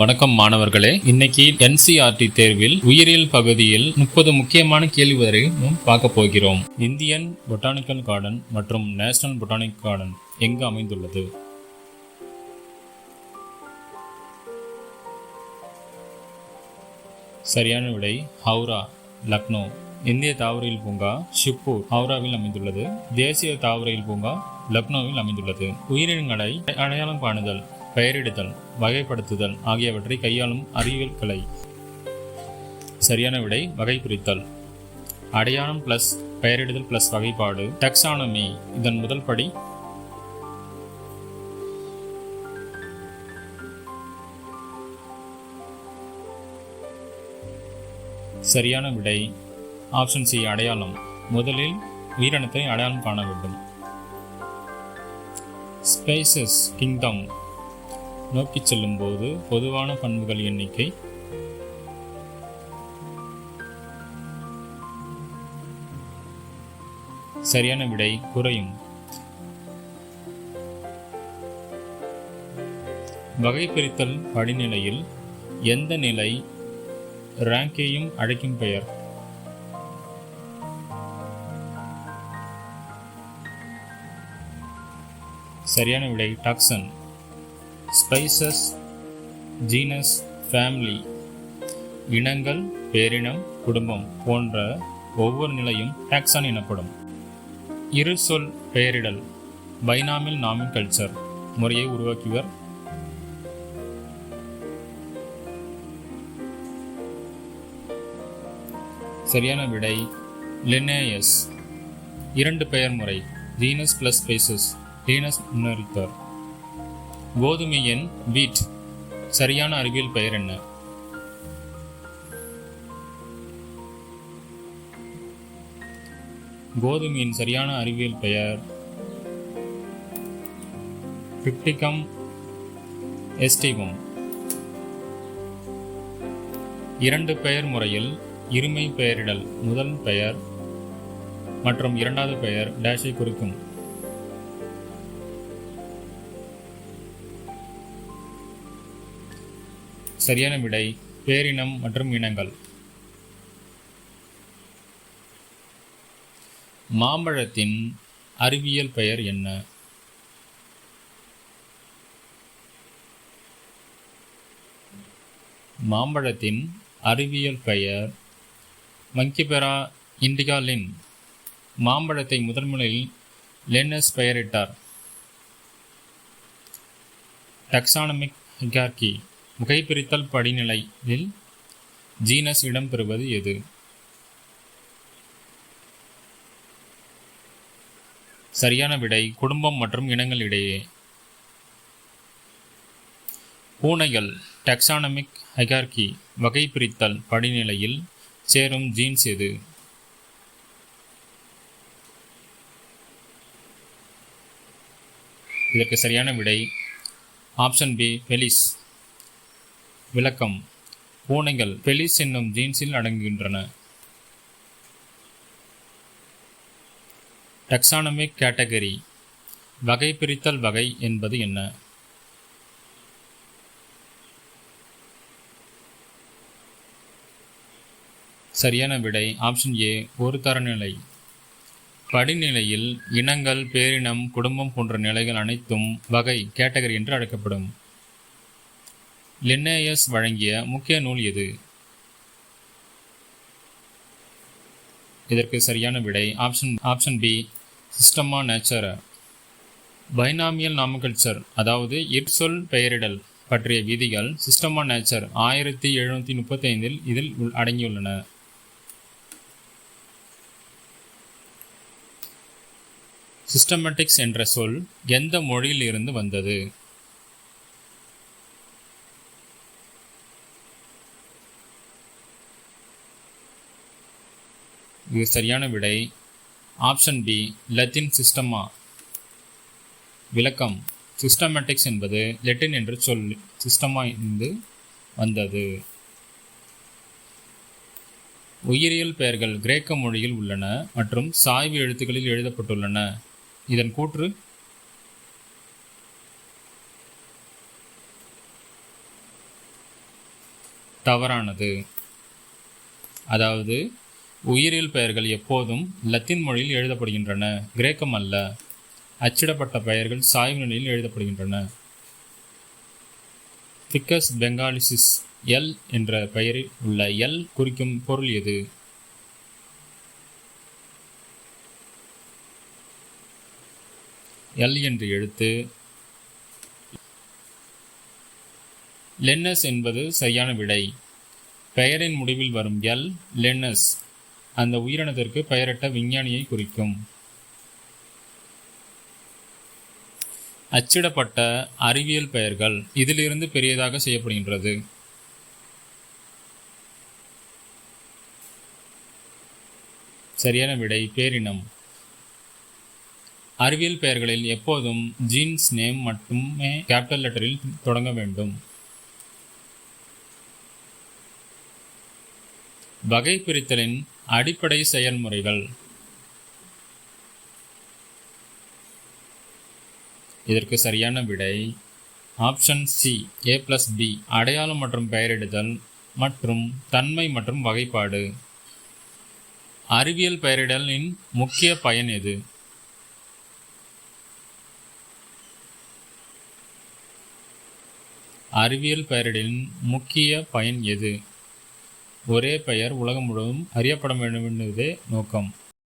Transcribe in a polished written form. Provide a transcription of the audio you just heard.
வணக்கம் மாணவர்களே, இன்னைக்கு NCERT தேர்வில் உயிரியல் பகுதியில் 30 முக்கியமான கேள்வி வரையும் பார்க்க போகிறோம். இந்தியன் பொட்டானிக்கல் கார்டன் மற்றும் நேஷனல் பொட்டானிக்கல் கார்டன் எங்கு அமைந்துள்ளது? சரியான விடை ஹவுரா, லக்னோ. இந்திய தாவரவியல் பூங்கா ஷிப்பூர், ஹவுராவில் அமைந்துள்ளது. தேசிய தாவரவியல் பூங்கா லக்னோவில் அமைந்துள்ளது. உயிரினங்களை அடையாளம் காணுதல், பெயரிடுதல், வகைப்படுத்துதல் ஆகியவற்றை கையாளும் அறிவியல் கலை. சரியான விடை வகை பிரித்தல். அடையாளம் பிளஸ் பெயரிடுதல் பிளஸ் வகைப்பாடு டாக்ஸானமி, இதன் முதல் படி. சரியான விடை ஆப்ஷன் சி, அடையாளம். முதலில் உயிரினத்தை அடையாளம் காண வேண்டும். ஸ்பைசஸ் கிங்டம் நோக்கி செல்லும் போது பொதுவான பண்புகள் எண்ணிக்கை. சரியான விடை குறையும். வகை பிரித்தல் படிநிலையில் எந்த நிலை ரேங்கையும் அழைக்கும் பெயர்? சரியான விடை டாக்சன். ஸ்பைசஸ், ஜீனஸ், ஃபேமிலி, இனங்கள், பேரினம், குடும்பம் போன்ற ஒவ்வொரு நிலையும் டாக்சான் எனப்படும். இரு சொல் பெயரிடல் பைனாமில் நாமின்கல்ச்சர் முறையை உருவாக்கியவர்? சரியான விடை லின்னேயஸ். இரண்டு பெயர் முறை ஜீனஸ் பிளஸ் ஸ்பைசஸ், லீனஸ் முன்னறித்தார். கோதுமையின் வீட் சரியான அறிவியல் பெயர் என்ன? கோதுமையின் சரியான அறிவியல் பெயர் பிப்டிகம் எஸ்டிவம். இரண்டு பெயர் முறையில் இருமை பெயரிடல் முதல் பெயர் மற்றும் இரண்டாவது பெயர் டேஷை குறிக்கும். சரியான விடை பேரினம் மற்றும் இனங்கள். மாம்பழத்தின் அறிவியல் பெயர் என்ன? மாம்பழத்தின் அறிவியல் பெயர் மங்கிபெரா இண்டிகா லின். மாம்பழத்தை முதன்முறையில் லின்னஸ் பெயரிட்டார். டாக்சானமிக் ஹைரார்கி வகைபிரித்தல் படிநிலையில் ஜீனஸ் இடம்பெறுவது எது? சரியான விடை குடும்பம் மற்றும் இனங்கள் இடையே. பூனைகள் டாக்சானமிக் ஹைரார்கி வகைபிரித்தல் படிநிலையில் சேரும் ஜீன்ஸ் எது? இதற்கு சரியான விடை ஆப்ஷன் பி, பெலிஸ். விளக்கம்: பூனைகள் பெலிஸ் என்னும் ஜீன்ஸில் அடங்குகின்றன. டாக்சானமிக் கேட்டகரி வகை பிரித்தல் வகை என்பது என்ன? சரியான விடை ஆப்ஷன் ஏ, ஒரு தரநிலை. படிநிலையில் இனங்கள், பேரினம், குடும்பம் போன்ற நிலைகள் அனைத்தும் வகை கேட்டகரி என்று அழைக்கப்படும். லின்னேயஸ் வழங்கிய முக்கிய நூல் எது? இதற்கு சரியான விடை ஆப்ஷன் பி, சிஸ்டமா நேச்சரா. பைனாமியல் நாமகல்ச்சர், அதாவது இற்சொல் பெயரிடல் பற்றிய விதிகள் சிஸ்டமா நேச்சர் 1735 இதில் அடங்கியுள்ளன. சிஸ்டமேட்டிக்ஸ் என்ற சொல் எந்த மொழியில் இருந்து வந்தது? இது சரியான விடை ஆப்ஷன் பி, லத்தீன் சிஸ்டமா. விளக்கம்: சிஸ்டமேட்டிக்ஸ் என்பது லத்தீன் என்ற சொல் சிஸ்டமா இருந்து வந்தது. உயிரியல் பெயர்கள் கிரேக்க மொழியில் உள்ளன மற்றும் சாய்வு எழுத்துக்களில் எழுதப்பட்டுள்ளன. இதன் கூற்று? தவறானது. அதாவது உயிரியல் பெயர்கள் எப்போதும் லத்தீன் மொழியில் எழுதப்படுகின்றன, கிரேக்கம் அல்ல. அச்சிடப்பட்ட பெயர்கள் சாய்வு நிலையில் எழுதப்படுகின்றன. ஃபிக்கஸ் பெங்காலிசிஸ் எல் என்ற பெயரில் உள்ள எல் குறிக்கும் பொருள் எது? எல் என்ற எழுத்து லென்னஸ் என்பது சரியான விடை. பெயரின் முடிவில் வரும் எல், லென்னஸ், அந்த உயிரினத்திற்கு பெயரிட்ட விஞ்ஞானியை குறிக்கும். அச்சிடப்பட்ட அறிவியல் பெயர்கள் இதிலிருந்து பெரியதாக செய்யப்படுகின்றது. சரியான விடை பேரினம். அறிவியல் பெயர்களில் எப்போதும் ஜீன்ஸ் நேம் மட்டுமே கேபிட்டல் லெட்டரில் தொடங்க வேண்டும். வகை பிரித்தலின் அடிப்படை செயல்முறைகள். இதற்கு சரியான விடை ஆப்ஷன் சி, A+B. அடையாளம் மற்றும் பெயரிடுதல் மற்றும் தன்மை மற்றும் வகைப்பாடு. அறிவியல் பெயரிடலின் முக்கிய பயன் எது? அறிவியல் பெயரிடலின் முக்கிய பயன் எது? ஒரே பெயர் உலகம் முழுவதும் அறியப்பட வேண்டும் என்பதே நோக்கம்.